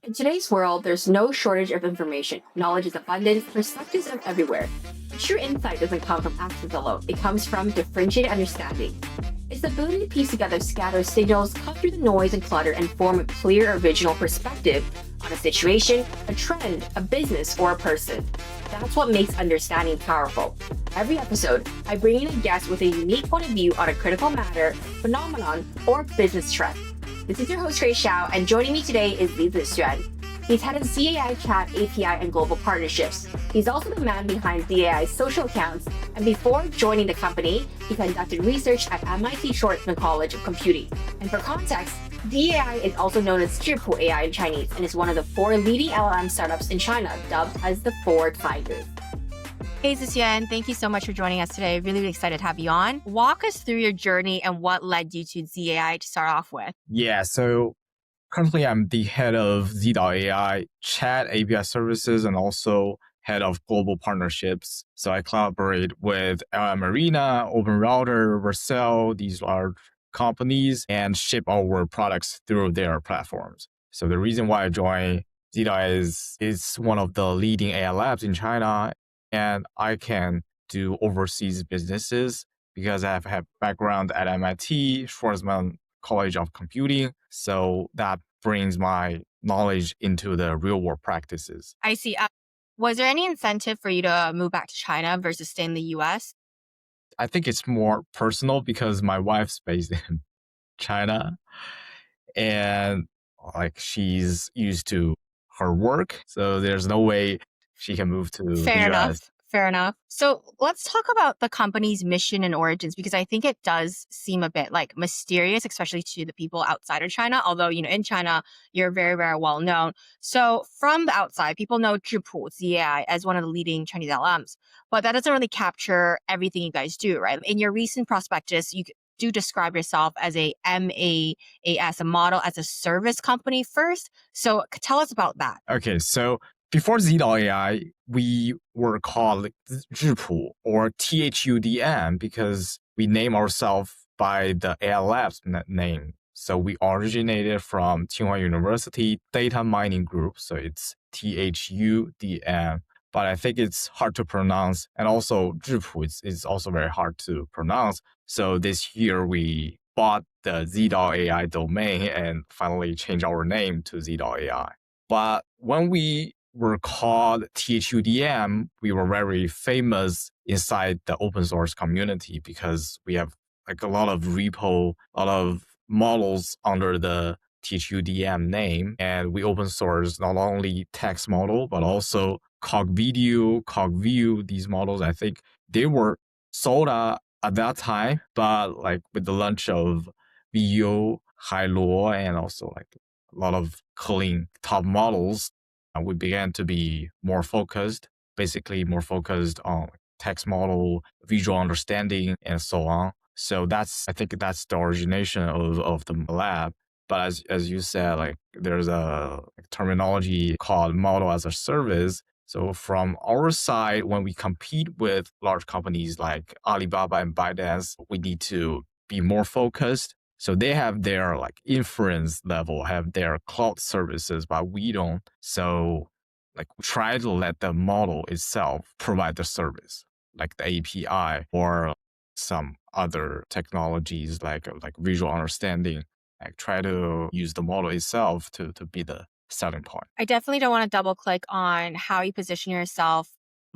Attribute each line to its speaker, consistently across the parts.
Speaker 1: In today's world, there's no shortage of information. Knowledge is abundant, perspectives are everywhere. But true insight doesn't come from access alone, it comes from differentiated understanding. It's the ability to piece together scattered signals, cut through the noise and clutter, and form a clear, original perspective on a situation, a trend, a business, or a person. That's what makes understanding powerful. Every episode, I bring in a guest with a unique point of view on a critical matter, phenomenon, or business trend. This is your host, Ray Xiao, and joining me today is Zixuan. He's head of Z.ai Chat, API, and global partnerships. He's also the man behind Z.ai's social accounts, and before joining the company, he conducted research at MIT Schwarzman College of Computing. And for context, Z.ai is also known as Zhipu AI in Chinese and is one of the 4 leading LLM startups in China, dubbed as the 4 Tigers. Hey, Zixuan, thank you so much for joining us today. Really excited to have you on. Walk us through your journey and what led you to Z.ai to start off with.
Speaker 2: Yeah, so currently I'm the head of Z.ai chat API services and also head of global partnerships. So I collaborate with LLM Arena, Open Router, Vercel, these large companies, and ship our products through their platforms. So the reason why I joined Z.ai is one of the leading AI labs in China, and I can do overseas businesses because I have background at MIT, Schwarzman College of Computing. So that brings my knowledge into the real world practices.
Speaker 1: I see. Was there any incentive for you to move back to China versus stay in the US?
Speaker 2: I think it's more personal because my wife's based in China and she's used to her work. So there's no way she can move to the US.
Speaker 1: Fair enough. So let's talk about the company's mission and origins, because I think it does seem a bit mysterious, especially to the people outside of China. Although, in China, you're very, very well known. So from the outside, people know Zhipu Z.ai as one of the leading Chinese LLMs, but that doesn't really capture everything you guys do, right? In your recent prospectus, you do describe yourself as a MaaS, a model as a service company first. So tell us about that.
Speaker 2: Okay, so before Z.ai, we were called Zhipu or THUDM because we name ourselves by the AI Labs name. So we originated from Tsinghua University Data Mining Group. So it's THUDM. But I think it's hard to pronounce. And also Zhipu is also very hard to pronounce. So this year we bought the Z.ai domain and finally changed our name to Z.ai. But when we were called THUDM, we were very famous inside the open source community because we have a lot of repo, a lot of models under the THUDM name. And we open source not only text model, but also CogVideo, CogView, these models. I think they were sold at that time, but with the launch of Video, Hailuo, and also a lot of clean top models, we began to be more focused on text model, visual understanding, and so on. So I think that's the origination of the lab. But as you said, there's a terminology called model as a service. So from our side, when we compete with large companies like Alibaba and ByteDance, we need to be more focused. So they have their inference level, have their cloud services, but we don't. So we try to let the model itself provide the service, like the API or some other technologies like visual understanding. Try to use the model itself to be the selling point.
Speaker 1: I definitely don't want to double click on how you position yourself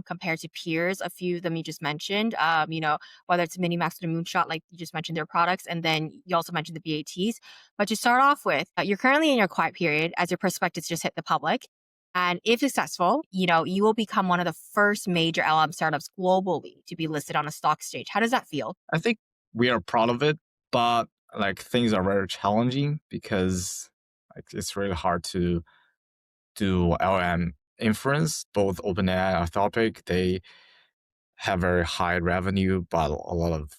Speaker 1: compared to peers. A few of them you just mentioned, whether it's Minimax or Moonshot, like you just mentioned their products, and then you also mentioned the BATs. But to start off with, you're currently in your quiet period as your prospectus just hit the public. And if successful, you will become one of the first major LLM startups globally to be listed on a stock exchange. How does that feel?
Speaker 2: I think we are proud of it, but things are very challenging because it's really hard to do LLM inference. Both OpenAI and Anthropic, they have very high revenue, but a lot of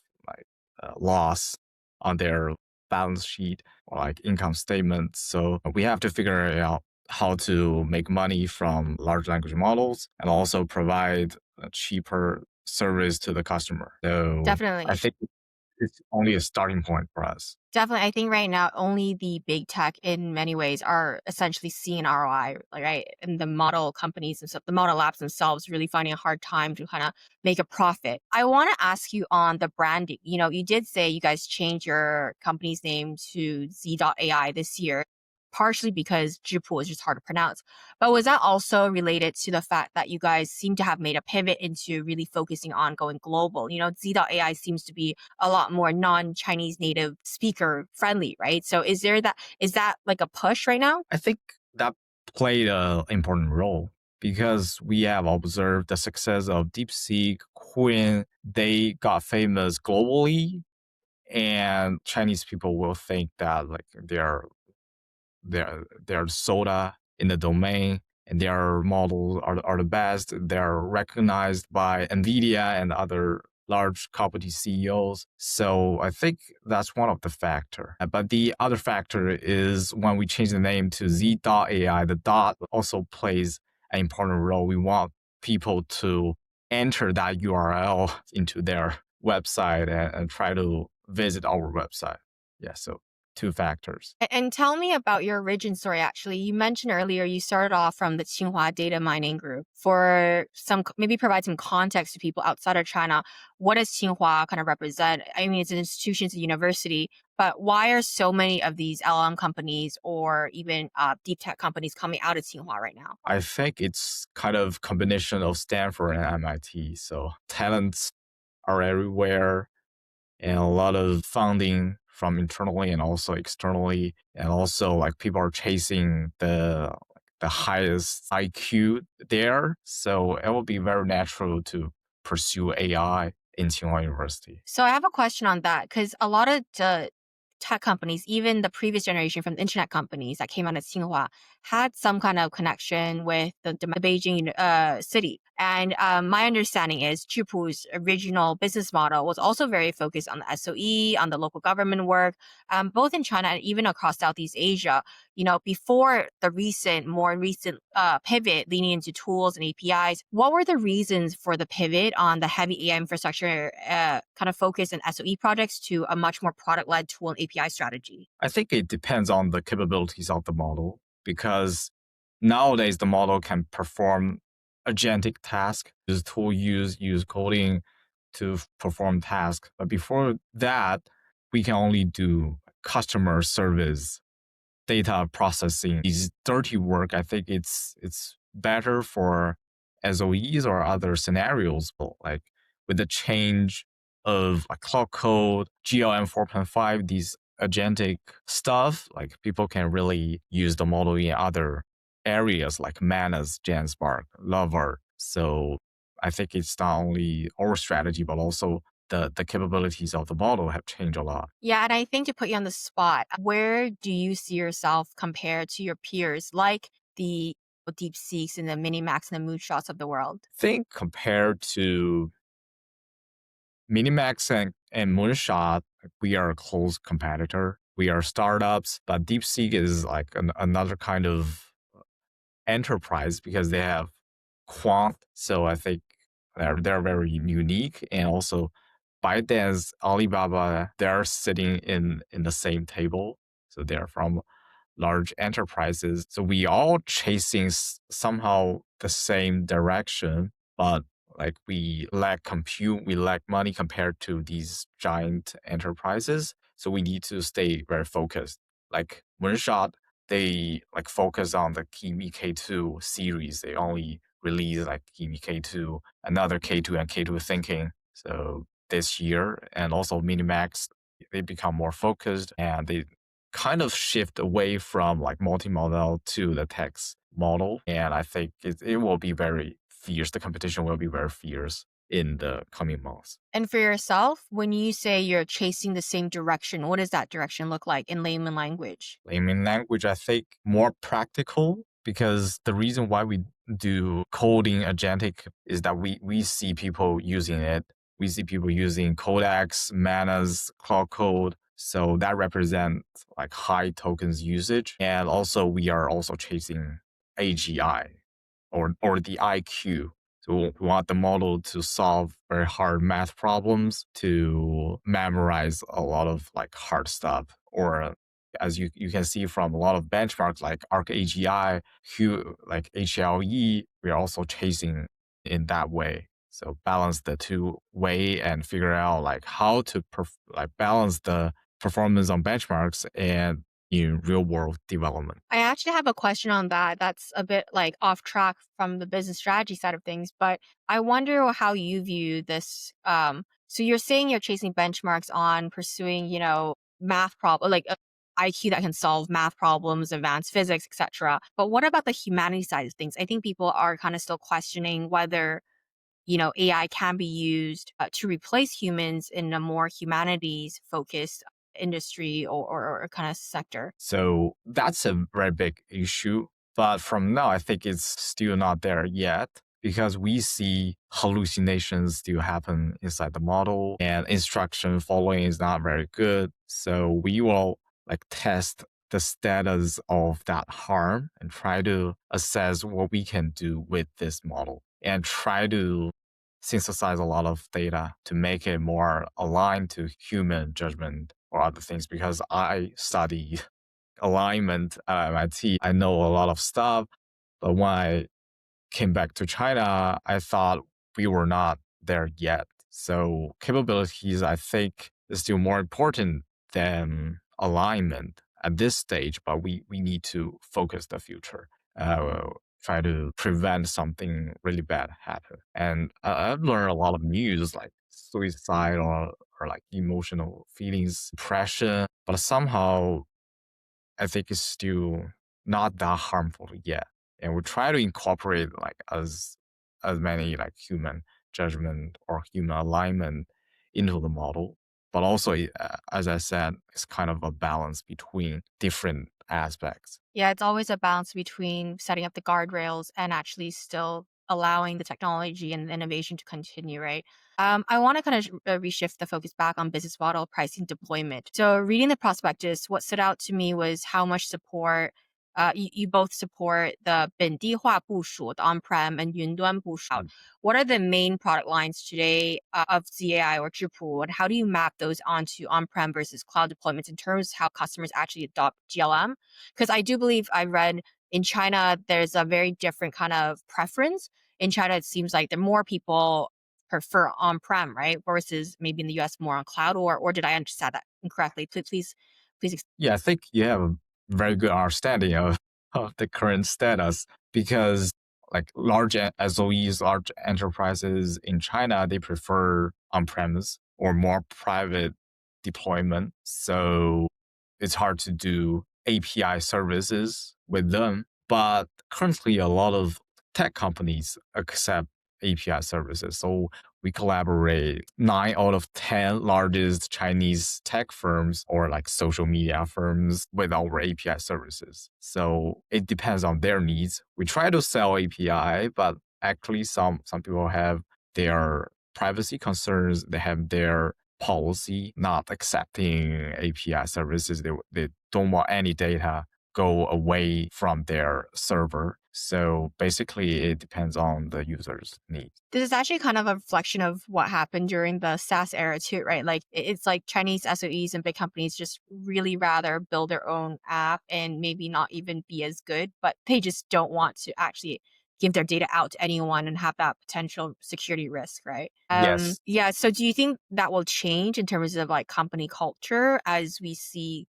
Speaker 2: loss on their balance sheet or income statement. So we have to figure out how to make money from large language models and also provide a cheaper service to the customer. So
Speaker 1: Definitely.
Speaker 2: I think it's only a starting point for us.
Speaker 1: Definitely. I think right now only the big tech in many ways are essentially seeing ROI, right? And the model companies and stuff, the model labs themselves really finding a hard time to kind of make a profit. I want to ask you on the branding. You did say you guys changed your company's name to Z.ai this year, partially because Zhipu is just hard to pronounce. But was that also related to the fact that you guys seem to have made a pivot into really focusing on going global? Z.ai seems to be a lot more non-Chinese native speaker friendly, right? So is that like a push right now?
Speaker 2: I think that played an important role because we have observed the success of DeepSeek, Quinn. They got famous globally, and Chinese people will think that like they're soda in the domain, and their models are the best. They're recognized by NVIDIA and other large company CEOs. So I think that's one of the factor. But the other factor is when we change the name to Z.ai, the dot also plays an important role. We want people to enter that URL into their website and try to visit our website. Yeah, so two factors.
Speaker 1: And tell me about your origin story, actually. You mentioned earlier you started off from the Tsinghua data mining group. For maybe provide some context to people outside of China, what does Tsinghua kind of represent? I mean, it's an institution, it's a university, but why are so many of these LLM companies or even deep tech companies coming out of Tsinghua right now?
Speaker 2: I think it's kind of combination of Stanford and MIT. So talents are everywhere, and a lot of funding from internally and also externally, and also like people are chasing the highest IQ there. So it will be very natural to pursue AI in Tsinghua University.
Speaker 1: So I have a question on that because a lot of the tech companies, even the previous generation from the internet companies that came out of Tsinghua, had some kind of connection with the Beijing city. And my understanding is Chupu's original business model was also very focused on the SOE, on the local government work, both in China and even across Southeast Asia. Before the more recent pivot leaning into tools and APIs, what were the reasons for the pivot on the heavy AI infrastructure kind of focus and SOE projects to a much more product-led tool and API strategy?
Speaker 2: I think it depends on the capabilities of the model because nowadays the model can perform agentic task. This tool use coding to perform tasks. But before that, we can only do customer service, data processing. These dirty work, I think it's better for SOEs or other scenarios. Like with the change of like cloud code, GLM 4.5, these agentic stuff, like people can really use the model in other areas like Manas, Genspark, Lover. So I think it's not only our strategy, but also the capabilities of the model have changed a lot.
Speaker 1: Yeah, and I think to put you on the spot, where do you see yourself compared to your peers like the DeepSeeks and the Minimax and the Moonshots of the world?
Speaker 2: Think compared to Minimax and Moonshot, we are a close competitor. We are startups, but DeepSeek is like another kind of enterprise because they have quant. So I think they're very unique. And also ByteDance, Alibaba, they're sitting in the same table. So they're from large enterprises. So we all chasing somehow the same direction, but like we lack compute, we lack money compared to these giant enterprises. So we need to stay very focused. Like Moonshot, they like focus on the Kimi K2 series. They only release like Kimi K2, another K2 and K2 thinking. So this year, and also Minimax, they become more focused and they kind of shift away from like multimodal to the text model. And I think it will be very fierce. The competition will be very fierce in the coming months.
Speaker 1: And for yourself, when you say you're chasing the same direction, what does that direction look like in layman language?
Speaker 2: Layman language, I think more practical because the reason why we do coding agentic is that we see people using it. We see people using Codex, Manas, Cloud Code. So that represents like high tokens usage. And also we are also chasing AGI or the IQ. So we want the model to solve very hard math problems, to memorize a lot of like hard stuff. Or as you can see from a lot of benchmarks like ArcAGI, like HLE, we're also chasing in that way. So balance the two way and figure out like how to like balance the performance on benchmarks and in real world development.
Speaker 3: I actually have a question on that. That's a bit like off track from the business strategy side of things, but I wonder how you view this. So you're saying you're chasing benchmarks on pursuing, math problem, like IQ that can solve math problems, advanced physics, etc. But what about the humanity side of things? I think people are kind of still questioning whether AI can be used to replace humans in a more humanities focused industry or kind of sector.
Speaker 2: So that's a very big issue. But from now, I think it's still not there yet because we see hallucinations still happen inside the model and instruction following is not very good. So we will like test the status of that harm and try to assess what we can do with this model and try to synthesize a lot of data to make it more aligned to human judgment or other things because I study alignment at MIT. I know a lot of stuff, but when I came back to China, I thought we were not there yet. So capabilities, I think, is still more important than alignment at this stage, but we need to focus the future. Try to prevent something really bad happen. And I've learned a lot of news like suicide or like emotional feelings, depression, but somehow I think it's still not that harmful yet. And we try to incorporate like as many like human judgment or human alignment into the model. But also, as I said, it's kind of a balance between different aspects.
Speaker 3: Yeah, it's always a balance between setting up the guardrails and actually still allowing the technology and the innovation to continue, right? I want to kind of reshift the focus back on business model pricing deployment. So, reading the prospectus, what stood out to me was how much support. You both support the 本地化部署, the on-prem and 云端部署. What are the main product lines today of Z.ai or Zhipu, and how do you map those onto on-prem versus cloud deployments in terms of how customers actually adopt GLM? Because I do believe I read in China, there's a very different kind of preference. In China, it seems like the more people prefer on-prem, right? Versus maybe in the US more on cloud, or did I understand that incorrectly? Please.
Speaker 2: Yeah, I think you have a very good understanding of the current status because like large SOEs, large enterprises in China, they prefer on-premise or more private deployment. So it's hard to do API services with them. But currently, a lot of tech companies accept API services. So we collaborate 9 out of 10 largest Chinese tech firms or like social media firms with our API services. So it depends on their needs. We try to sell API, but actually some people have their privacy concerns. They have their policy not accepting API services. They don't want any data go away from their server. So basically, it depends on the user's needs.
Speaker 3: This is actually kind of a reflection of what happened during the SaaS era too, right? Like it's like Chinese SOEs and big companies just really rather build their own app and maybe not even be as good, but they just don't want to actually give their data out to anyone and have that potential security risk, right?
Speaker 2: Yes,
Speaker 3: Yeah. So do you think that will change in terms of like company culture as we see,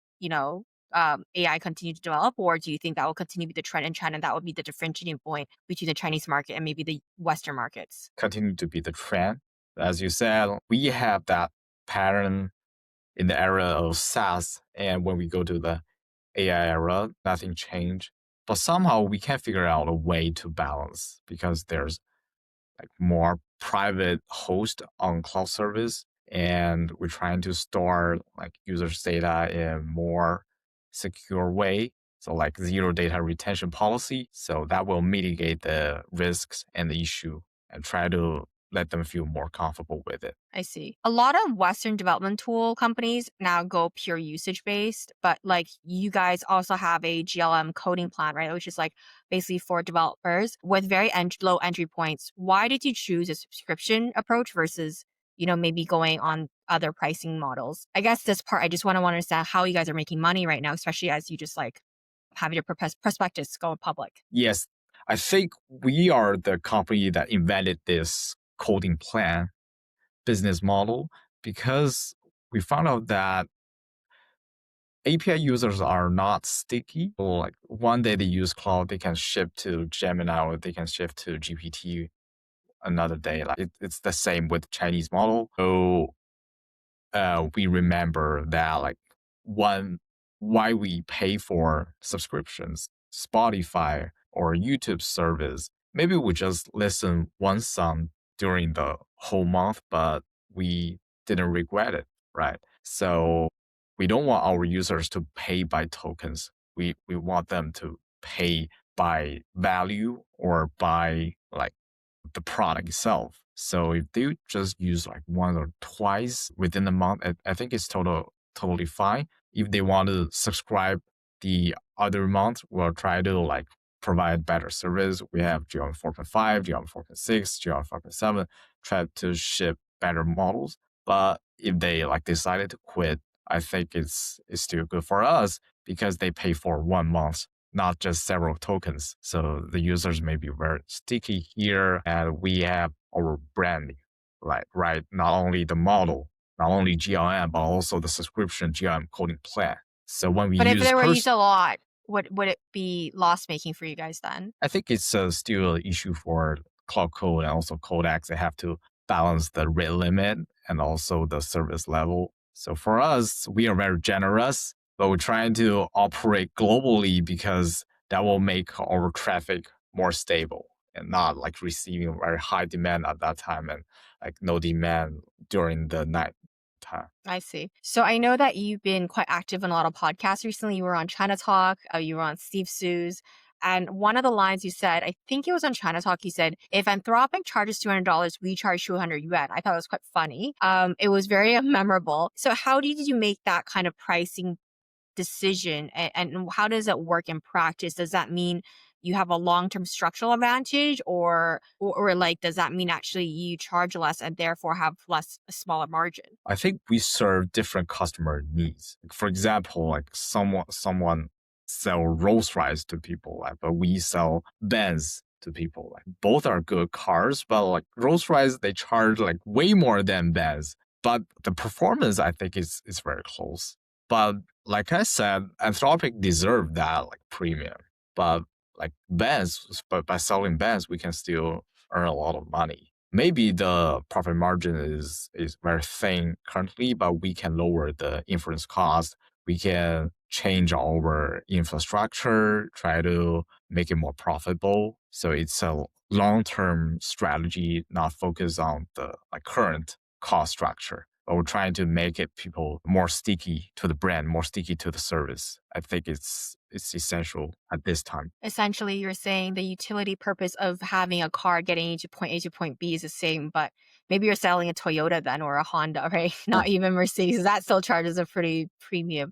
Speaker 3: AI continue to develop, or do you think that will continue to be the trend in China? That would be the differentiating point between the Chinese market and maybe the Western markets.
Speaker 2: continue to be the trend. As you said, we have that pattern in the era of SaaS, and when we go to the AI era, nothing changed. But somehow we can figure out a way to balance because there's like more private host on cloud service, and we're trying to store like users' data in more secure way. So like zero data retention policy. So that will mitigate the risks and the issue and try to let them feel more comfortable with it.
Speaker 3: I see. A lot of Western development tool companies now go pure usage based, but like you guys also have a GLM coding plan, right? Which is like basically for developers with very low entry points. Why did you choose a subscription approach versus, maybe going on other pricing models? I guess this part, I just want to understand how you guys are making money right now, especially as you just like have your prospectus go public.
Speaker 2: Yes, I think we are the company that invented this coding plan business model because we found out that API users are not sticky. Like one day they use cloud, they can shift to Gemini or they can shift to GPT another day. Like it's the same with Chinese model. So we remember that like one why we pay for subscriptions, Spotify or YouTube service. Maybe we just listen one song during the whole month, but we didn't regret it, right? So we don't want our users to pay by tokens. We want them to pay by value or by like the product itself. So if they just use like once or twice within the month, I think it's totally fine. If they want to subscribe the other month, we'll try to like provide better service. We have GLM 4.5, GLM 4.6, GLM 5.7, try to ship better models. But if they like decided to quit, I think it's still good for us because they pay for 1 month, not just several tokens. So the users may be very sticky here, and we have our branding, like right, not only the model, not only GLM, but also the subscription GLM coding plan. So when we
Speaker 3: But if
Speaker 2: use
Speaker 3: they were used a lot, would it be loss making for you guys then?
Speaker 2: I think it's still an issue for Cloud Code and also Codex. They have to balance the rate limit and also the service level. So for us, we are very generous, but we're trying to operate globally because that will make our traffic more stable and not like receiving very high demand at that time and like no demand during the night time.
Speaker 3: I see. So I know that you've been quite active in a lot of podcasts recently. You were on China Talk, you were on Steve Sue's. And one of the lines you said, I think it was on China Talk, you said, if Anthropic charges $200, we charge 200 yuan. I thought it was quite funny. It was very memorable. So how did you make that kind of pricing decision and how does it work in practice? Does that mean you have a long-term structural advantage or like does that mean actually you charge less and therefore have a smaller margin?
Speaker 2: I think we serve different customer needs. For example, like someone sell Rolls Royce to people, like, but we sell Benz to people. Like both are good cars, but like Rolls Royce they charge like way more than Benz. But the performance I think is very close. But like I said, Anthropic deserve that like premium. But like Benz, but by selling Benz, we can still earn a lot of money. Maybe the profit margin is very thin currently, but we can lower the inference cost. We can change our infrastructure, try to make it more profitable. So it's a long-term strategy, not focus on the like current cost structure. But we're trying to make it people more sticky to the brand, more sticky to the service. I think it's essential at this time.
Speaker 3: Essentially, you're saying the utility purpose of having a car getting to point A to point B is the same, but maybe you're selling a Toyota then or a Honda, right? Not even Mercedes. That still charges a pretty premium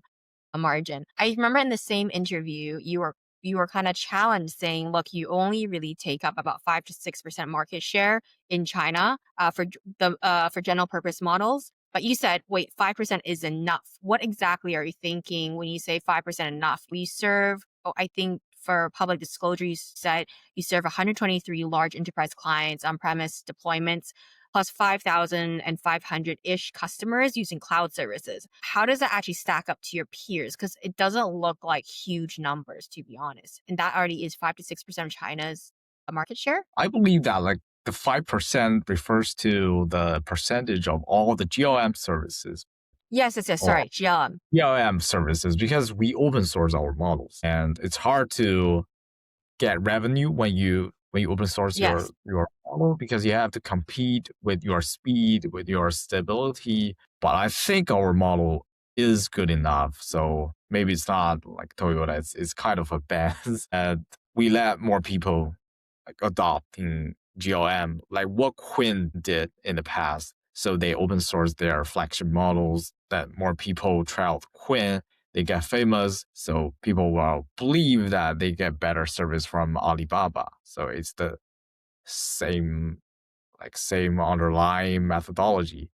Speaker 3: margin. I remember in the same interview, you were kind of challenged saying, look, you only really take up about 5 to 6% market share in China for general purpose models. But you said, wait, 5% is enough. What exactly are you thinking when you say 5% enough? We serve, I think for public disclosure, you said you serve 123 large enterprise clients on-premise deployments, plus 5,500-ish customers using cloud services. How does that actually stack up to your peers? Because it doesn't look like huge numbers, to be honest. And that already is 5 to 6% of China's market share.
Speaker 2: I believe that like the 5% refers to the percentage of all the GLM services
Speaker 3: Yes,
Speaker 2: or
Speaker 3: sorry, GLM.
Speaker 2: GLM services because we open source our models and it's hard to get revenue when you open source
Speaker 3: Yes.
Speaker 2: your model because you have to compete with your speed, with your stability. But I think our model is good enough. So maybe it's not like Toyota, it's kind of a Benz. And we let more people like adopting GLM, like what Quinn did in the past. So they open source their flagship models that more people try out Quinn, they get famous. So people will believe that they get better service from Alibaba. So it's the same, same underlying methodology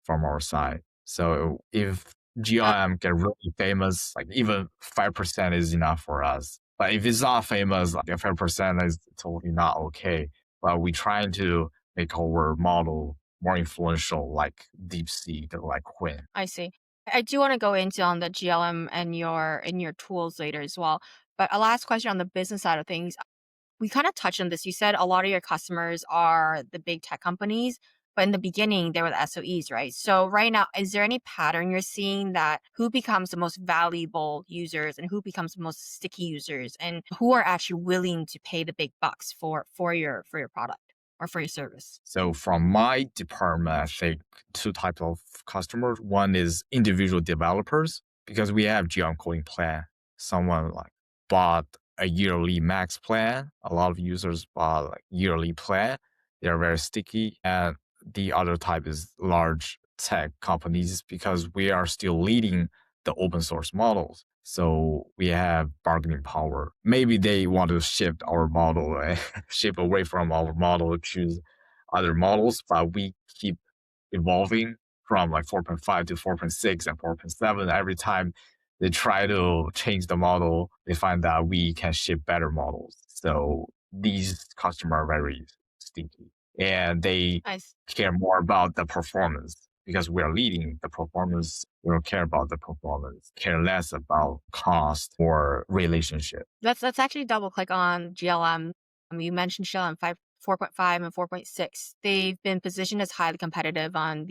Speaker 2: from our side. So if
Speaker 3: Uh,
Speaker 2: GLM get really famous, like even 5% is enough for us. But if it's not famous, like 5% is totally not okay. But we trying to make our model more influential, like DeepSeek or like Quinn.
Speaker 3: I see. I do want to go into on the GLM and your tools later as well. But a last question on the business side of things. We kind of touched on this. You said a lot of your customers are the big tech companies, but in the beginning they were the SOEs, right? So right now, is there any pattern you're seeing that who becomes the most valuable users and who becomes the most sticky users and who are actually willing to pay the big bucks for your product or for your service?
Speaker 2: So from my department, I think two types of customers. One is individual developers because we have GLM coding plan. Someone like bought a yearly max plan. A lot of users bought like yearly plan. They're very sticky. And the other type is large tech companies because we are still leading the open source models. So we have bargaining power. Maybe they want to shift our model, shift away from our model, choose other models, but we keep evolving from like 4.5 to 4.6 and 4.7. Every time they try to change the model, they find that we can ship better models. So these customers are very sticky and they
Speaker 3: Nice.
Speaker 2: care more about the performance because we are leading the performance. We don't care about the performance, care less about cost or relationship.
Speaker 3: Let's actually double click on GLM. You mentioned GLM 4.5 and 4.6. They've been positioned as highly competitive on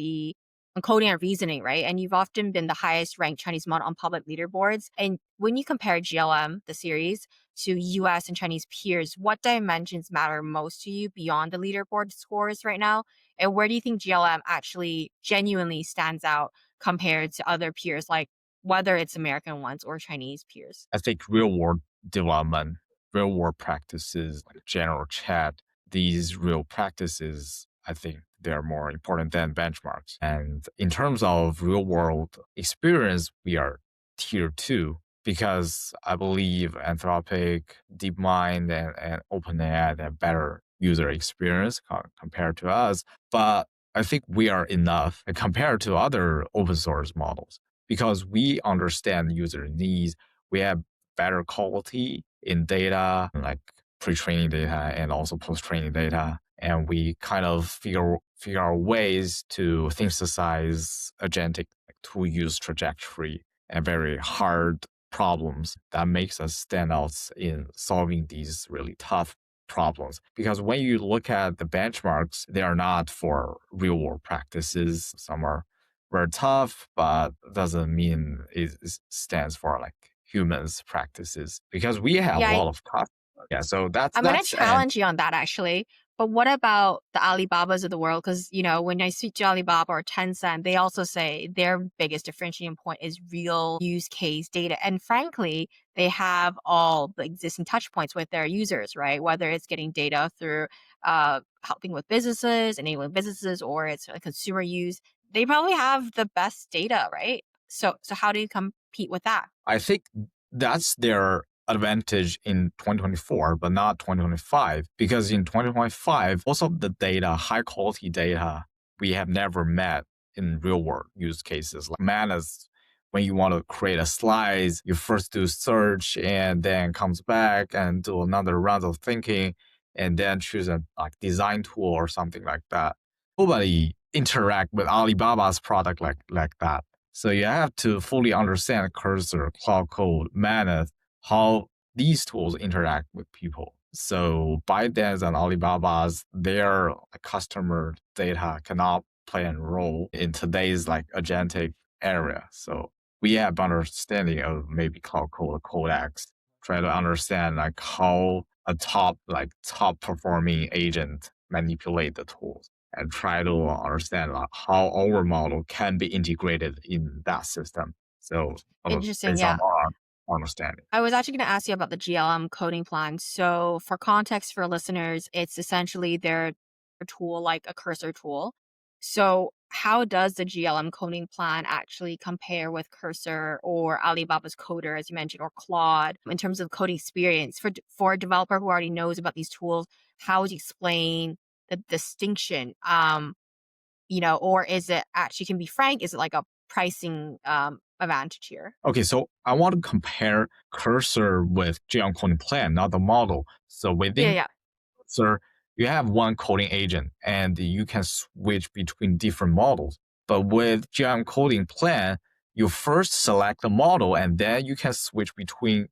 Speaker 3: coding and reasoning, right? And you've often been the highest ranked Chinese model on public leaderboards. And when you compare GLM, the series, to US and Chinese peers, what dimensions matter most to you beyond the leaderboard scores right now? And where do you think GLM actually genuinely stands out compared to other peers, like whether it's American ones or Chinese peers?
Speaker 2: I think real world development, real world practices like general chat, these real practices, I think they're more important than benchmarks. And in terms of real world experience, we are tier 2 because I believe Anthropic, DeepMind, and OpenAI have better user experience compared to us. But I think we are enough compared to other open source models because we understand user needs. We have better quality in data, like pre-training data and also post-training data. And we kind of figure out ways to synthesize agentic tool use trajectory and very hard problems that makes us stand out in solving these really tough problems. Because when you look at the benchmarks, they are not for real world practices. Some are very tough, but doesn't mean it stands for like humans practices because we have a
Speaker 3: Yeah,
Speaker 2: lot of customers. Yeah, so
Speaker 3: I'm gonna
Speaker 2: and
Speaker 3: challenge you on that actually. But what about the Alibabas of the world? Because when I speak to Alibaba or Tencent, they also say their biggest differentiating point is real use case data. And frankly, they have all the existing touch points with their users, right? Whether it's getting data through helping with businesses, enabling businesses, or it's consumer use, they probably have the best data, right? So how do you compete with that?
Speaker 2: I think that's their advantage in 2024, but not 2025, because in 2025, most of the data, high quality data, we have never met in real world use cases. Like Manus, when you want to create a slice, you first do search and then comes back and do another round of thinking and then choose a like design tool or something like that. Nobody interact with Alibaba's product like that. So you have to fully understand Cursor, Cloud Code, Manus, how these tools interact with people. So ByteDance and Alibaba's, their customer data cannot play a role in today's like agentic area. So we have understanding of maybe Cloud Code or Codex, try to understand like how a top performing agent manipulate the tools and try to understand how our model can be integrated in that system. So
Speaker 3: Interesting,
Speaker 2: based on
Speaker 3: yeah.
Speaker 2: our understanding.
Speaker 3: I was actually going to ask you about the GLM coding plan. So, for context for listeners, it's essentially their tool, like a cursor tool. So, how does the GLM coding plan actually compare with Cursor or Alibaba's Coder, as you mentioned, or Claude in terms of coding experience? For a developer who already knows about these tools, how would you explain the distinction? Or is it actually, can be frank, is it like a pricing advantage here?
Speaker 2: Okay, so I want to compare Cursor with GLM Coding Plan, not the model. So
Speaker 3: Yeah,
Speaker 2: within
Speaker 3: yeah.
Speaker 2: Cursor, you have one coding agent and you can switch between different models. But with GLM Coding Plan, you first select the model and then you can switch between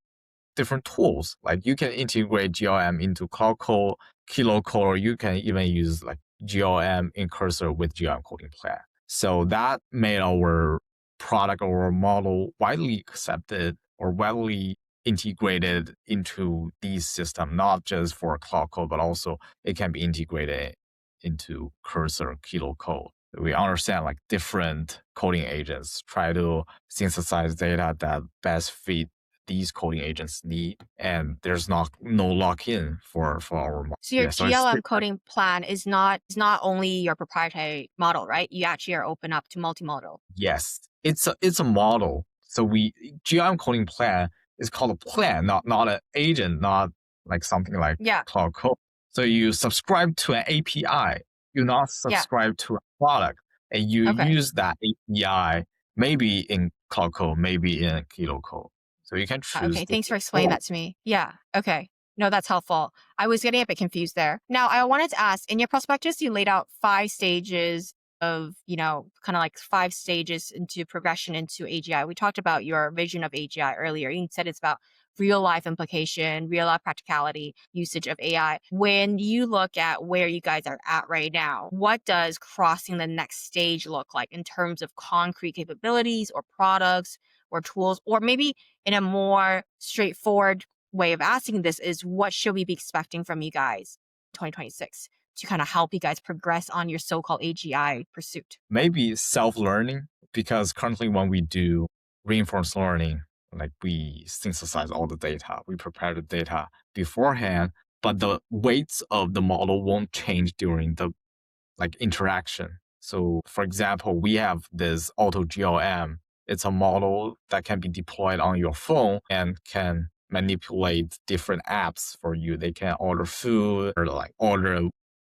Speaker 2: different tools. Like you can integrate GLM into Cloud Code, Kilo Code, or you can even use like GLM in Cursor with GLM Coding Plan. So that made our product or model widely accepted or widely integrated into these systems, not just for Cloud Code, but also it can be integrated into Cursor, Kilo Code. We understand like different coding agents, try to synthesize data that best fit these coding agents need, and there's no lock-in for our model.
Speaker 3: So your
Speaker 2: Yeah, so it's
Speaker 3: GLM coding plan is not only your proprietary model, right? You actually are open up to multimodal.
Speaker 2: yes, it's a model. So we GLM coding plan is called a plan, not an agent, not like something like
Speaker 3: Yeah,
Speaker 2: Cloud Code. So you subscribe to an API, you not
Speaker 3: yeah.
Speaker 2: subscribe to a product, and you
Speaker 3: Okay.
Speaker 2: use that API maybe in Cloud Code, maybe in Kilo Code. So you can choose
Speaker 3: Okay,
Speaker 2: the
Speaker 3: thanks for explaining
Speaker 2: tool.
Speaker 3: that to me. Yeah, okay. No, that's helpful. I was getting a bit confused there. Now, I wanted to ask, in your prospectus, you laid out 5 stages of, kind of like 5 stages into progression into AGI. We talked about your vision of AGI earlier. You said it's about real life implication, real life practicality, usage of AI. When you look at where you guys are at right now, what does crossing the next stage look like in terms of concrete capabilities or products or tools, or maybe in a more straightforward way of asking this is, what should we be expecting from you guys 2026 to kind of help you guys progress on your so-called AGI pursuit?
Speaker 2: Maybe self-learning, because currently when we do reinforcement learning, like we synthesize all the data, we prepare the data beforehand, but the weights of the model won't change during the like interaction. So for example, we have this auto GLM. It's a model that can be deployed on your phone and can manipulate different apps for you. They can order food or like order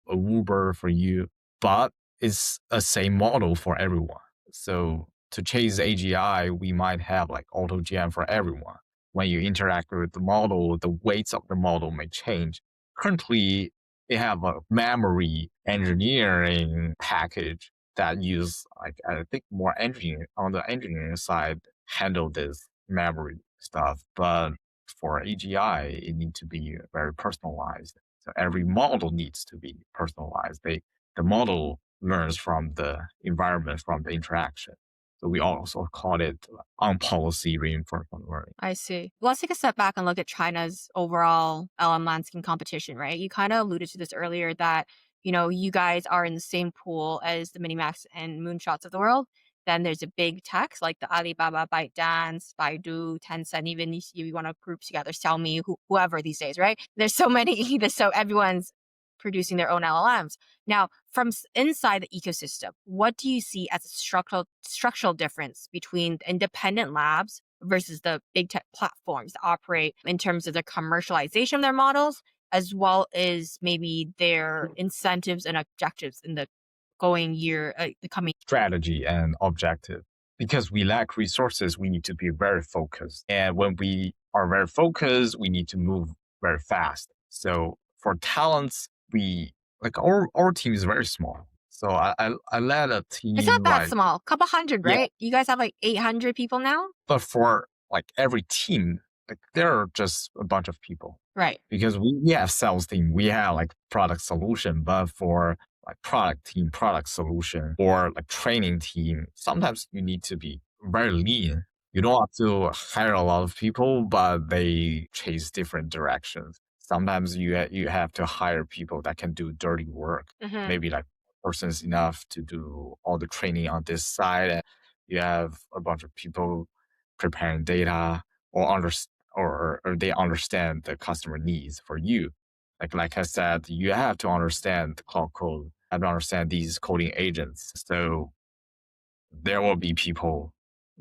Speaker 2: a Uber for you, but it's a same model for everyone. So to chase AGI, we might have like auto GM for everyone. When you interact with the model, the weights of the model may change. Currently, they have a memory engineering package that use like I think more engineering on the engineering side handle this memory stuff. But for AGI, it needs to be very personalized. So every model needs to be personalized. The model learns from the environment, from the interaction. So we also call it on policy reinforcement learning.
Speaker 3: I see. Let's take a step back and look at China's overall LM landscape competition, right? You kind of alluded to this earlier that, you guys are in the same pool as the Minimax and Moonshots of the world. Then there's a big tech like the Alibaba, ByteDance, Baidu, Tencent, even if you want to group together Xiaomi, whoever these days, right? There's so many, so everyone's producing their own LLMs. Now, from inside the ecosystem, what do you see as a structural difference between the independent labs versus the big tech platforms that operate in terms of the commercialization of their models, as well as maybe their incentives and objectives in the the coming?
Speaker 2: Strategy and objective. Because we lack resources, we need to be very focused. And when we are very focused, we need to move very fast. So for talents, we like our team is very small. So I led a
Speaker 3: It's not
Speaker 2: team
Speaker 3: that
Speaker 2: like
Speaker 3: small, couple hundred,
Speaker 2: yeah,
Speaker 3: right? You guys have like 800 people now,
Speaker 2: but for like every team, like there are just a bunch of people
Speaker 3: right?
Speaker 2: because we have sales team, we have like product solution, but for like product team, product solution, or like training team, sometimes you need to be very lean. You don't have to hire a lot of people, but they chase different directions. Sometimes you have to hire people that can do dirty work.
Speaker 3: Hmm.
Speaker 2: Maybe like person's enough to do all the training on this side. And you have a bunch of people preparing data, or they understand the customer needs for you. Like I said, you have to understand the cloud code, have to understand these coding agents. So there will be people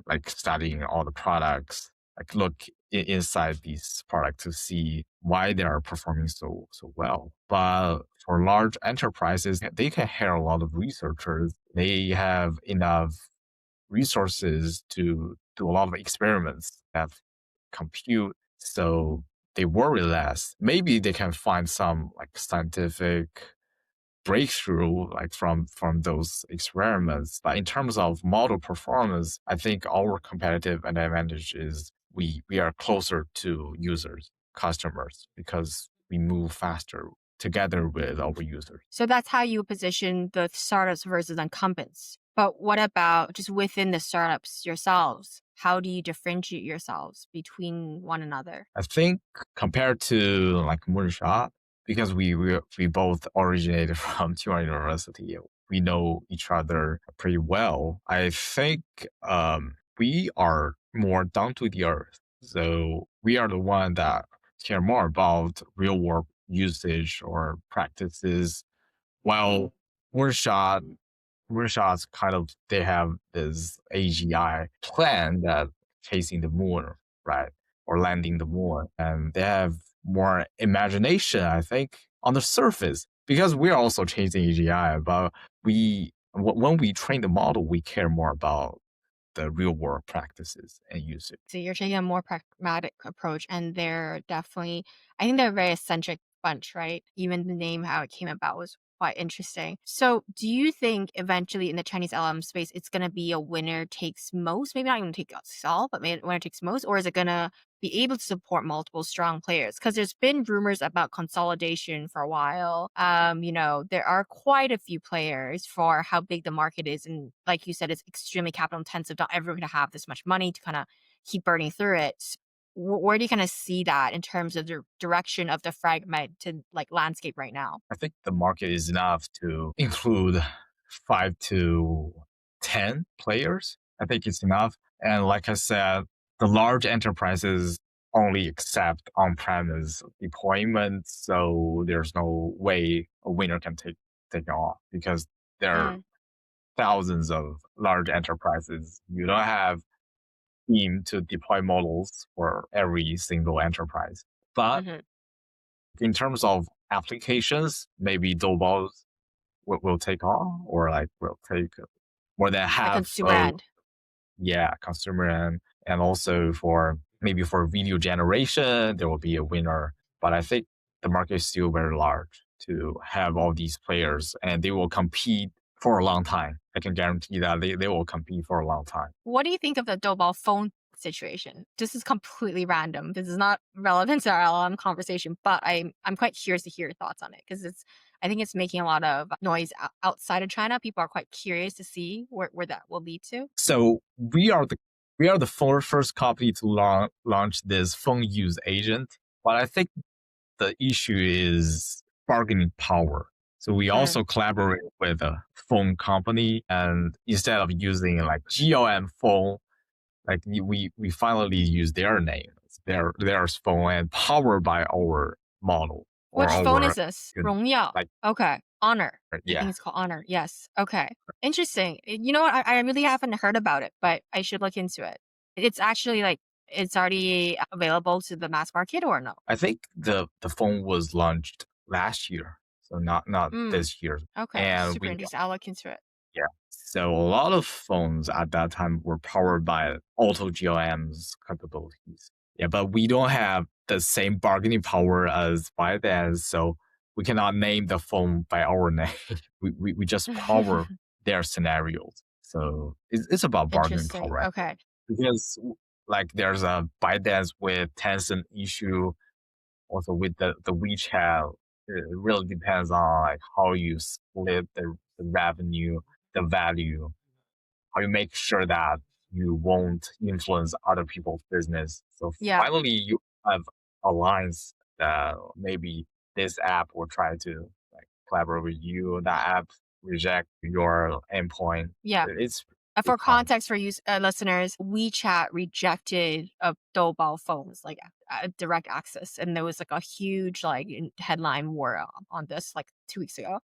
Speaker 2: like studying all the products, like look inside these products to see why they are performing so well. But for large enterprises, they can hire a lot of researchers. They have enough resources to do a lot of experiments, have compute, so they worry less. Maybe they can find some like scientific breakthrough like from those experiments. But in terms of model performance, I think our competitive advantage is we are closer to users, customers, because we move faster together with our users.
Speaker 3: So that's how you position the startups versus incumbents. But what about just within the startups yourselves? How do you differentiate yourselves between one another?
Speaker 2: I think compared to like Moonshot, because we both originated from Tsinghua University, we know each other pretty well. I think we are more down to the earth. So we are the one that care more about real world usage or practices, while Moonshot Moonshots kind of they have this AGI plan that chasing the moon, right? Or landing the moon. And they have more imagination, I think, on the surface. Because we're also chasing AGI, but when we train the model, we care more about the real world practices and usage.
Speaker 3: So you're taking a more pragmatic approach, and they're definitely, I think they're a very eccentric bunch, right? Even the name, how it came about, was quite interesting. So, do you think eventually in the Chinese LLM space, it's going to be a winner takes most? Maybe not even take us all, but maybe winner takes most, or is it going to be able to support multiple strong players? Because there's been rumors about consolidation for a while. There are quite a few players for how big the market is, and like you said, it's extremely capital intensive. Not everyone going to have this much money to kind of keep burning through it. Where do you kind of see that in terms of the direction of the fragmented like landscape right now?
Speaker 2: I think the market is enough to include 5 to 10 players. I think it's enough. And like I said, the large enterprises only accept on-premise deployment, so there's no way a winner can take off because there are
Speaker 3: Mm,
Speaker 2: thousands of large enterprises. You don't have team to deploy models for every single enterprise. But
Speaker 3: hmm
Speaker 2: in terms of applications, maybe Doubao will take off, or like will take more than
Speaker 3: Like
Speaker 2: half
Speaker 3: consumer
Speaker 2: of,
Speaker 3: end.
Speaker 2: yeah, consumer and also for maybe for video generation there will be a winner. But I think the market is still very large to have all these players, and they will compete for a long time. I can guarantee that they will compete for a long time.
Speaker 3: What do you think of the Doubao phone situation? This is completely random. This is not relevant to our LLM conversation, but I'm quite curious to hear your thoughts on it because I think it's making a lot of noise outside of China. People are quite curious to see where that will lead to.
Speaker 2: So we are the first company to launch this phone use agent. But I think the issue is bargaining power. So we
Speaker 3: Mm.
Speaker 2: also collaborate with a phone company, and instead of using like GLM phone, like we finally use their name, their phone, and powered by our model or
Speaker 3: Which phone
Speaker 2: our
Speaker 3: is this? 荣耀.
Speaker 2: like
Speaker 3: Okay. Honor. I think
Speaker 2: yeah.
Speaker 3: it's called Honor. Yes. Okay. Interesting. You know what? I really haven't heard about it, but I should look into it. It's actually like it's already available to the mass market or no?
Speaker 2: I think the phone was launched last year, so not
Speaker 3: Mm.
Speaker 2: this year,
Speaker 3: Okay.
Speaker 2: and
Speaker 3: Super
Speaker 2: we
Speaker 3: interesting. I'll look into it.
Speaker 2: yeah. So a lot of phones at that time were powered by auto GLM's capabilities. Yeah, but we don't have the same bargaining power as ByteDance, so we cannot name the phone by our name. We just power their scenarios. So it's about bargaining
Speaker 3: Interesting.
Speaker 2: power
Speaker 3: Okay.
Speaker 2: because like there's a ByteDance with Tencent issue, also with the WeChat. It really depends on like how you split the revenue, the value, how you make sure that you won't influence other people's business. So
Speaker 3: Yeah.
Speaker 2: finally, you have alliance that maybe this app will try to like collaborate with you. That app reject your endpoint.
Speaker 3: Yeah.
Speaker 2: It's
Speaker 3: For context for you listeners, WeChat rejected Doubao phones, like direct access, and there was like a huge like headline war on this like 2 weeks ago.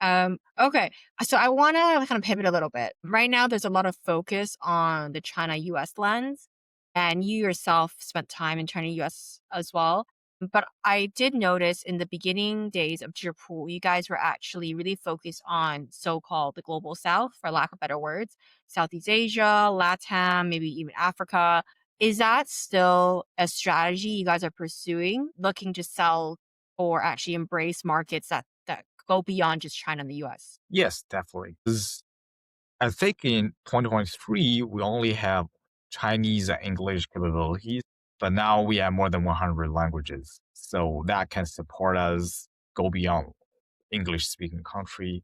Speaker 3: Okay, so I want to kind of pivot a little bit. Right now, there's a lot of focus on the China-US lens, and you yourself spent time in China-US as well. But I did notice in the beginning days of Zhipu, you guys were actually really focused on so-called the global south, for lack of better words, Southeast Asia, LATAM, maybe even Africa. Is that still a strategy you guys are pursuing, looking to sell or actually embrace markets that go beyond just China and the US?
Speaker 2: Yes, definitely. I think in 2023, we only have Chinese and English capabilities, but now we have more than 100 languages. So that can support us go beyond English speaking country,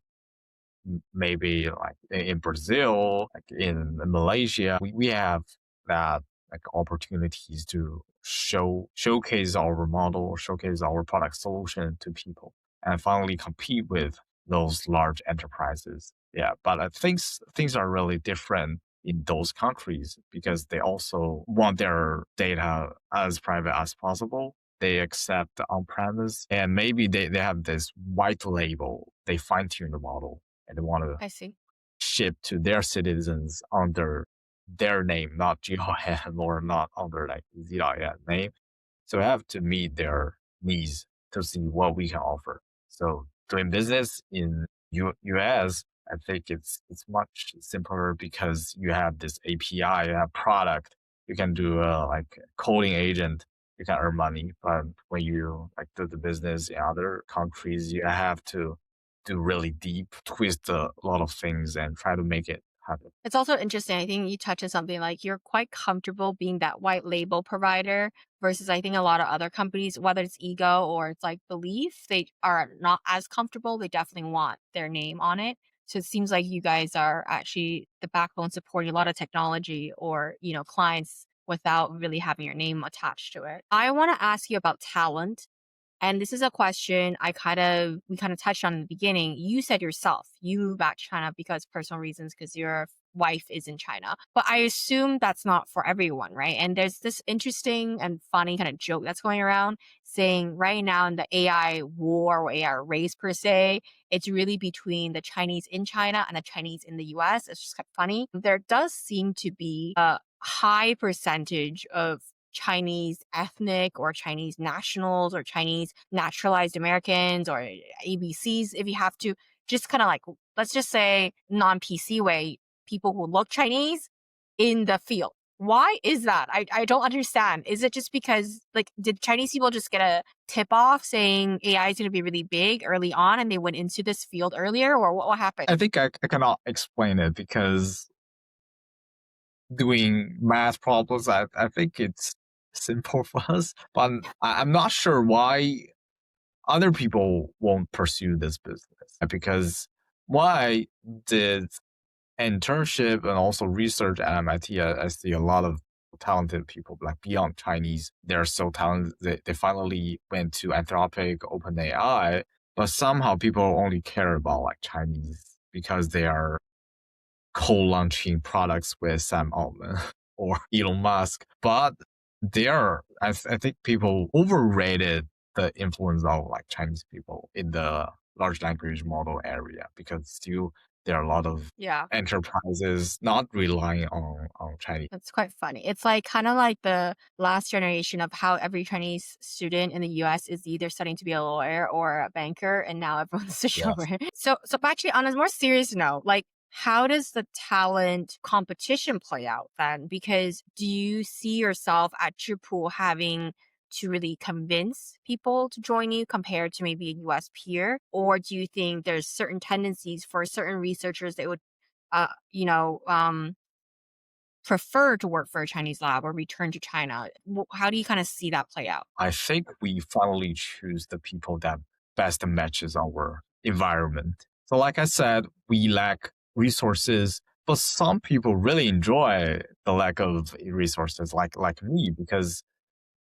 Speaker 2: maybe like in Brazil, like in Malaysia. We have that like opportunities to showcase our model, showcase our product solution to people, and finally compete with those large enterprises. Yeah, but I think things are really different in those countries because they also want their data as private as possible. They accept on-premise, and maybe they have this white label. They fine-tune the model and they want to
Speaker 3: I see.
Speaker 2: ship to their citizens under their name, not GLM or not under like Z.ai name. So we have to meet their needs to see what we can offer. So doing business in US, I think it's much simpler because you have this API, you have product, you can do a like coding agent, you can earn money. But when you like do the business in other countries, you have to do really deep, twist a lot of things and try to make it happen.
Speaker 3: It's also interesting. I think you touch on something like you're quite comfortable being that white label provider versus I think a lot of other companies, whether it's ego or it's like belief, they are not as comfortable. They definitely want their name on it. So it seems like you guys are actually the backbone supporting a lot of technology or, clients without really having your name attached to it. I want to ask you about talent. And this is a question we kind of touched on in the beginning. You said yourself, you moved back to China because personal reasons, because your wife is in China. But I assume that's not for everyone, right? And there's this interesting and funny kind of joke that's going around saying right now in the AI war or AI race per se, it's really between the Chinese in China and the Chinese in the US. It's just kind of funny. There does seem to be a high percentage of Chinese ethnic or Chinese nationals or Chinese naturalized Americans or ABCs, if you have to, just kind of like, let's just say non-PC way, people who look Chinese in the field. Why is that? I don't understand. Is it just because, like, did Chinese people just get a tip off saying AI is going to be really big early on and they went into this field earlier, or what happened?
Speaker 2: I think I cannot explain it because doing math problems, I think it's simple for us, but I'm not sure why other people won't pursue this business. Because why did internship and also research at MIT, I see a lot of talented people, like beyond Chinese. They're so talented. They finally went to Anthropic, OpenAI, but somehow people only care about like Chinese because they are co-launching products with Sam Altman or Elon Musk. But I think people overrated the influence of like Chinese people in the large language model area because still there are a lot of
Speaker 3: Yeah.
Speaker 2: enterprises not relying on Chinese.
Speaker 3: That's quite funny. It's like kind of like the last generation of how every Chinese student in the US is either studying to be a lawyer or a banker, and now everyone's switched
Speaker 2: Yes.
Speaker 3: over. So actually, on a more serious note, like how does the talent competition play out then? Because do you see yourself at Chipool having to really convince people to join you compared to maybe a US peer? Or do you think there's certain tendencies for certain researchers that would uh, you know, um, prefer to work for a Chinese lab or return to China? How do you kind of see that play out?
Speaker 2: I think we finally choose the people that best matches our environment. So like I said, we lack resources, but some people really enjoy the lack of resources like me because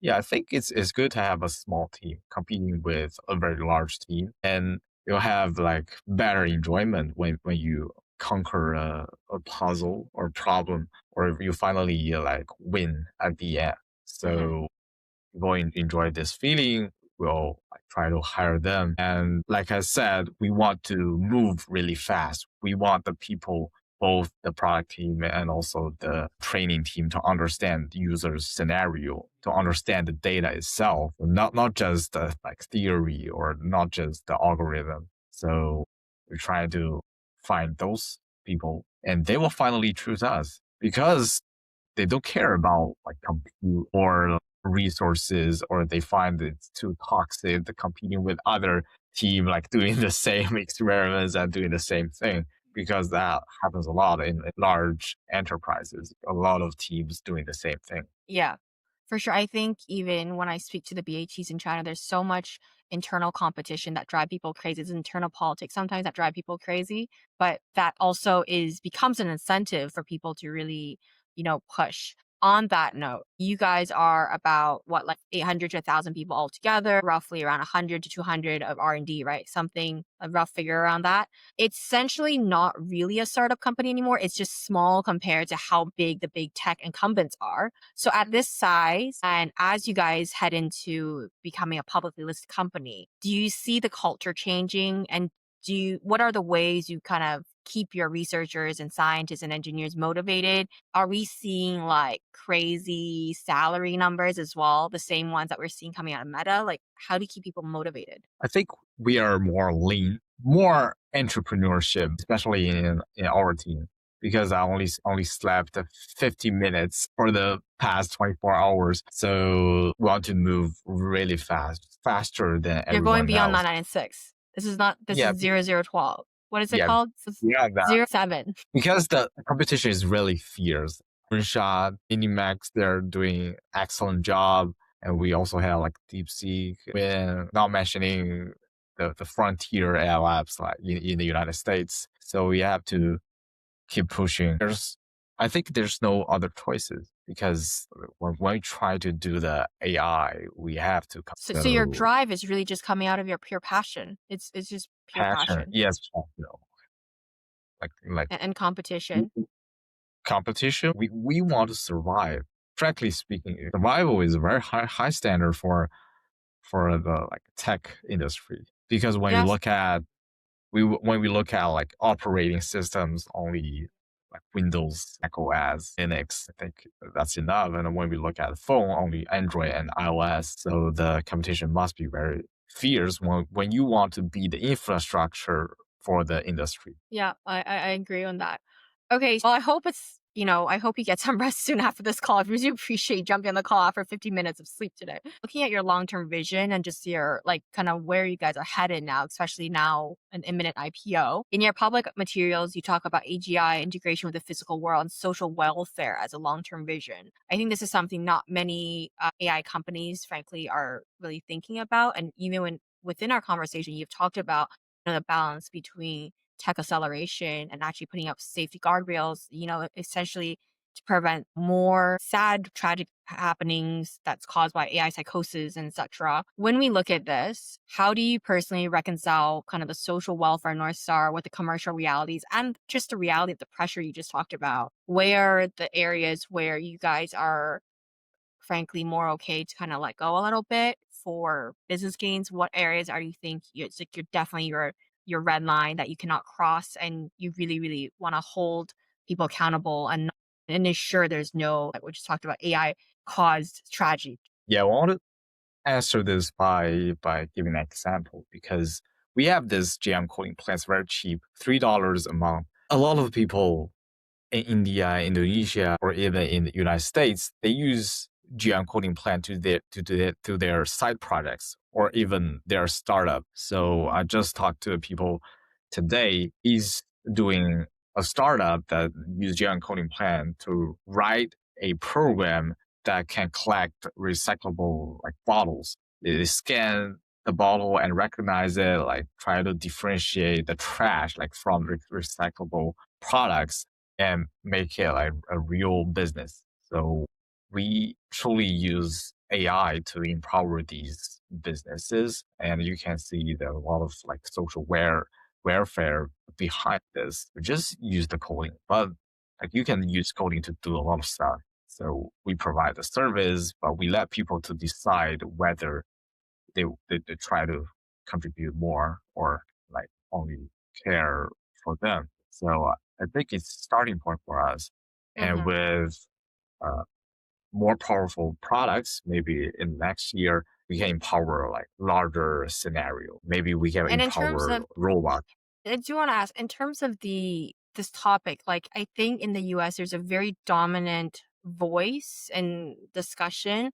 Speaker 2: yeah, I think it's good to have a small team competing with a very large team and you'll have like better enjoyment when you conquer a puzzle or problem, or you finally like win at the end. So people enjoy this feeling. We'll like, try to hire them. And like I said, we want to move really fast. We want the people, both the product team and also the training team, to understand the user's scenario, to understand the data itself, not just the like theory or not just the algorithm. So we try to find those people and they will finally choose us because they don't care about like compute or resources, or they find it's too toxic, the competing with other team like doing the same experiments and doing the same thing, because that happens a lot in large enterprises, a lot of teams doing the same thing.
Speaker 3: Yeah, for sure. I think even when I speak to the BATs in China, there's so much internal competition that drive people crazy. It's internal politics sometimes that drive people crazy, but that also becomes an incentive for people to really, push. On that note, you guys are about what, like 800 to 1,000 people altogether, roughly around 100 to 200 of R&D, right? Something, a rough figure around that. It's essentially not really a startup company anymore. It's just small compared to how big the big tech incumbents are. So at this size, and as you guys head into becoming a publicly listed company, do you see the culture changing? And what are the ways you kind of keep your researchers and scientists and engineers motivated? Are we seeing like crazy salary numbers as well? The same ones that we're seeing coming out of Meta? Like, how do you keep people motivated?
Speaker 2: I think we are more lean, more entrepreneurship, especially in our team, because I only slept 50 minutes for the past 24 hours. So we want to move really fast, faster than
Speaker 3: You're going
Speaker 2: everyone
Speaker 3: beyond
Speaker 2: else.
Speaker 3: 996. This
Speaker 2: Yeah,
Speaker 3: is 0012. What is it
Speaker 2: yeah,
Speaker 3: called? This is
Speaker 2: yeah, that
Speaker 3: 07.
Speaker 2: because the competition is really fierce. Moonshot, Minimax, they're doing excellent job. And we also have like DeepSeek, when not mentioning the frontier LLMs like in the United States. So we have to keep pushing. I think there's no other choices, because when we try to do the AI, we have to come.
Speaker 3: So your drive is really just coming out of your pure passion. It's just pure
Speaker 2: Passion,
Speaker 3: passion
Speaker 2: yes, like
Speaker 3: and competition.
Speaker 2: competition. We want to survive. Frankly speaking, survival is a very high standard for the like tech industry, because when you
Speaker 3: Yes.
Speaker 2: look at when we look at like operating systems, only like Windows, Mac OS, Linux, I think that's enough. And when we look at the phone, only Android and iOS. So the competition must be very fierce when you want to be the infrastructure for the industry.
Speaker 3: Yeah, I agree on that. Okay, well, I hope you get some rest soon after this call. I really appreciate you jumping on the call after 50 minutes of sleep today. Looking at your long-term vision and just your, like, kind of where you guys are headed now, especially now an imminent IPO. In your public materials, you talk about AGI, integration with the physical world, and social welfare as a long-term vision. I think this is something not many AI companies, frankly, are really thinking about. And even within our conversation, you've talked about the balance between tech acceleration and actually putting up safety guardrails, essentially to prevent more sad, tragic happenings that's caused by AI psychosis and etc. When we look at this, how do you personally reconcile kind of the social welfare North Star with the commercial realities and just the reality of the pressure you just talked about? Where are the areas where you guys are frankly more okay to kind of let go a little bit for business gains? What areas are you think it's like you're definitely your red line that you cannot cross and you really, really want to hold people accountable and ensure there's no, like we just talked about, AI caused tragedy?
Speaker 2: Yeah, I want to answer this by giving an example, because we have this GM coding plan. It's very cheap, $3 a month. A lot of people in India, Indonesia, or even in the United States, they use GM coding plan to their side projects or even their startup. So I just talked to people today. He's doing a startup that uses GM coding plan to write a program that can collect recyclable like bottles. They scan the bottle and recognize it, like try to differentiate the trash like from recyclable products and make it like a real business. So we truly use AI to empower these businesses, and you can see that a lot of like social welfare behind this. We just use the coding, but like you can use coding to do a lot of stuff. So we provide the service, but we let people to decide whether they try to contribute more or like only care for them. So I think it's a starting point for us. And
Speaker 3: Hmm.
Speaker 2: with uh, more powerful products, maybe in next year, we can empower like larger scenario. Maybe we can
Speaker 3: And in terms
Speaker 2: empower
Speaker 3: of,
Speaker 2: robots.
Speaker 3: I do want to ask, in terms of this topic, like I think in the US there's a very dominant voice and discussion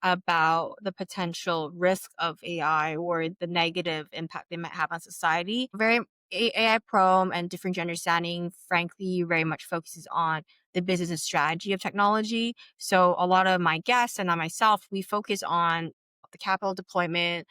Speaker 3: about the potential risk of AI or the negative impact they might have on society. Very AI Proem and different understanding, frankly, very much focuses on the business and strategy of technology. So a lot of my guests and I myself, we focus on the capital deployment,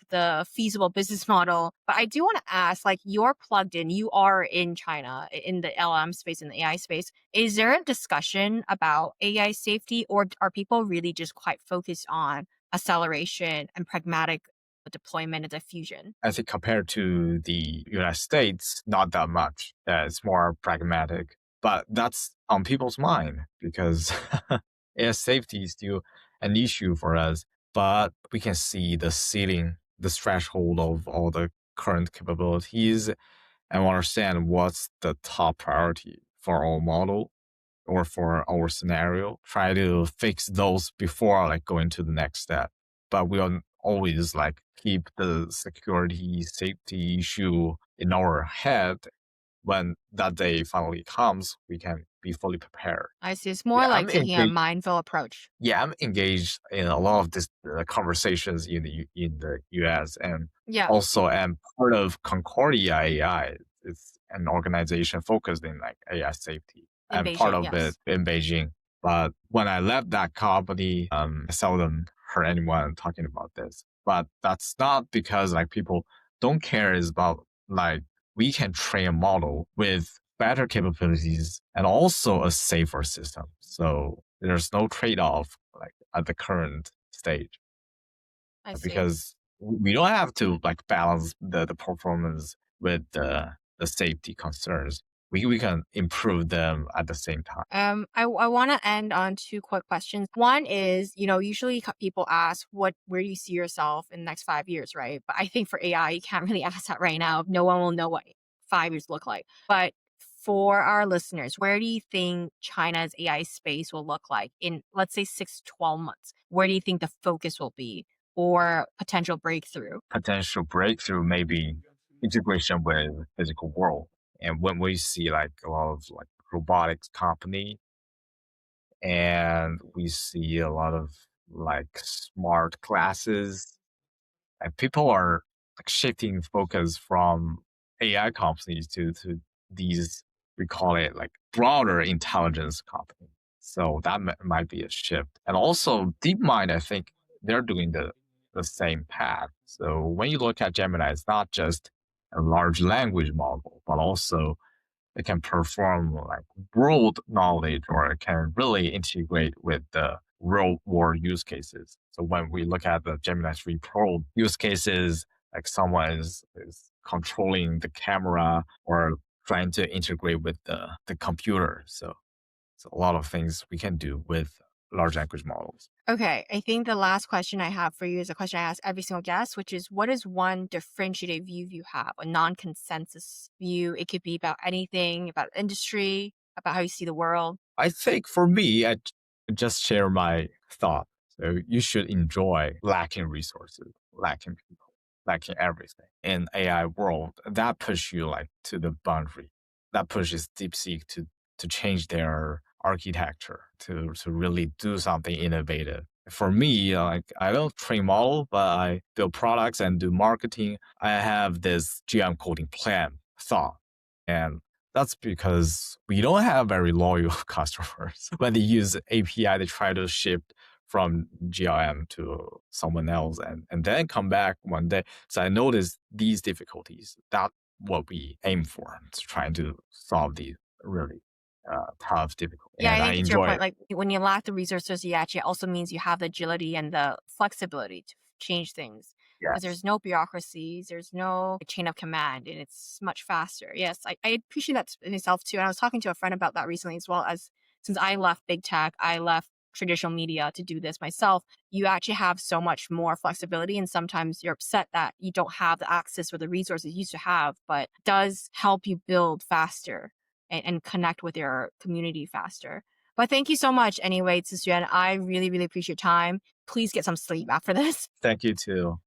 Speaker 3: the feasible business model. But I do want to ask, like you're plugged in, you are in China in the LLM space, in the AI space. Is there a discussion about AI safety, or are people really just quite focused on acceleration and pragmatic deployment and diffusion?
Speaker 2: I think compared to the United States, not that much. It's more pragmatic, but that's on people's mind because air safety is still an issue for us. But we can see the ceiling, the threshold of all the current capabilities and understand what's the top priority for our model or for our scenario. Try to fix those before like going to the next step. But we will always like keep the security safety issue in our head. When that day finally comes, we can be fully prepared.
Speaker 3: I see. It's more
Speaker 2: Yeah,
Speaker 3: like
Speaker 2: I'm
Speaker 3: taking a
Speaker 2: engaged.
Speaker 3: mindful approach.
Speaker 2: Yeah, I'm engaged in a lot of this conversations in the US, and
Speaker 3: Yeah,
Speaker 2: also am part of Concordia AI. It's an organization focused in like AI safety.
Speaker 3: in
Speaker 2: I'm part
Speaker 3: Beijing,
Speaker 2: of it
Speaker 3: yes.
Speaker 2: in Beijing. But when I left that company, I seldom heard anyone talking about this. But that's not because like people don't care. It's about like we can train a model with better capabilities and also a safer system. So there's no trade-off like at the current stage
Speaker 3: I see.
Speaker 2: because we don't have to like balance the performance with the safety concerns. We can improve them at the same time.
Speaker 3: I want to end on two quick questions. One is, usually people ask, where do you see yourself in the next 5 years, right? But I think for AI, you can't really ask that right now. No one will know what 5 years look like. But for our listeners, where do you think China's AI space will look like in, let's say, 6 to 12 months? Where do you think the focus will be or potential breakthrough?
Speaker 2: Potential breakthrough may be integration with physical world. And when we see like a lot of like robotics company and we see a lot of like smart classes and people are like shifting focus from AI companies to these, we call it like broader intelligence company. So that might be a shift. And also DeepMind, I think they're doing the same path. So when you look at Gemini, it's not just a large language model, but also it can perform like world knowledge or it can really integrate with the real world use cases. So when we look at the Gemini 3 Pro use cases, like someone is controlling the camera or trying to integrate with the computer. So a lot of things we can do with large language models.
Speaker 3: Okay, I think the last question I have for you is a question I ask every single guest, which is what is one differentiated view you have, a non-consensus view? It could be about anything, about industry, about how you see the world.
Speaker 2: I think for me, just share my thought. So you should enjoy lacking resources, lacking people, lacking everything. In AI world, that push you like to the boundary. That pushes DeepSeek to change their architecture to really do something innovative. For me, like I don't train model, but I build products and do marketing. I have this GLM coding plan thought. And that's because we don't have very loyal customers. When they use API, they try to shift from GLM to someone else and then come back one day. So I noticed these difficulties. That's what we aim for, to trying to solve these really tough difficulties.
Speaker 3: Yeah, I
Speaker 2: And I
Speaker 3: think it's your
Speaker 2: enjoy
Speaker 3: point.
Speaker 2: it.
Speaker 3: Like when you lack the resources, you actually also means you have the agility and the flexibility to change things. because there's no bureaucracies, there's no chain of command, and it's much faster. Yes, I appreciate that in itself too. And I was talking to a friend about that recently as well. As since I left big tech, I left traditional media to do this myself. You actually have so much more flexibility, and sometimes you're upset that you don't have the access or the resources you used to have, but it does help you build faster and connect with your community faster. But thank you so much anyway, Zixuan. I really, really appreciate your time. Please get some sleep after this.
Speaker 2: Thank you too.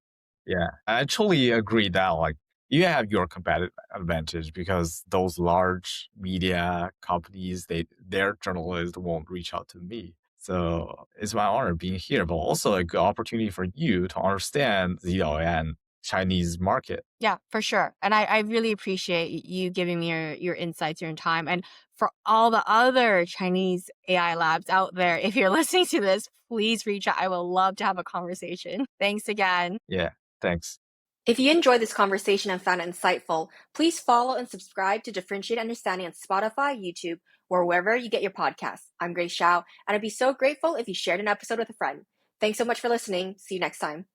Speaker 2: Yeah, I truly agree that like you have your competitive advantage because those large media companies, their journalists won't reach out to me. So it's my honor being here, but also a good opportunity for you to understand the and Chinese market.
Speaker 3: Yeah, for sure. And I really appreciate you giving me your insights, your time. And for all the other Chinese AI labs out there, if you're listening to this, please reach out. I would love to have a conversation. Thanks again.
Speaker 2: Yeah, thanks.
Speaker 1: If you enjoyed this conversation and found it insightful, please follow and subscribe to Differentiate Understanding on Spotify, YouTube, or wherever you get your podcasts. I'm Grace Xiao, and I'd be so grateful if you shared an episode with a friend. Thanks so much for listening. See you next time.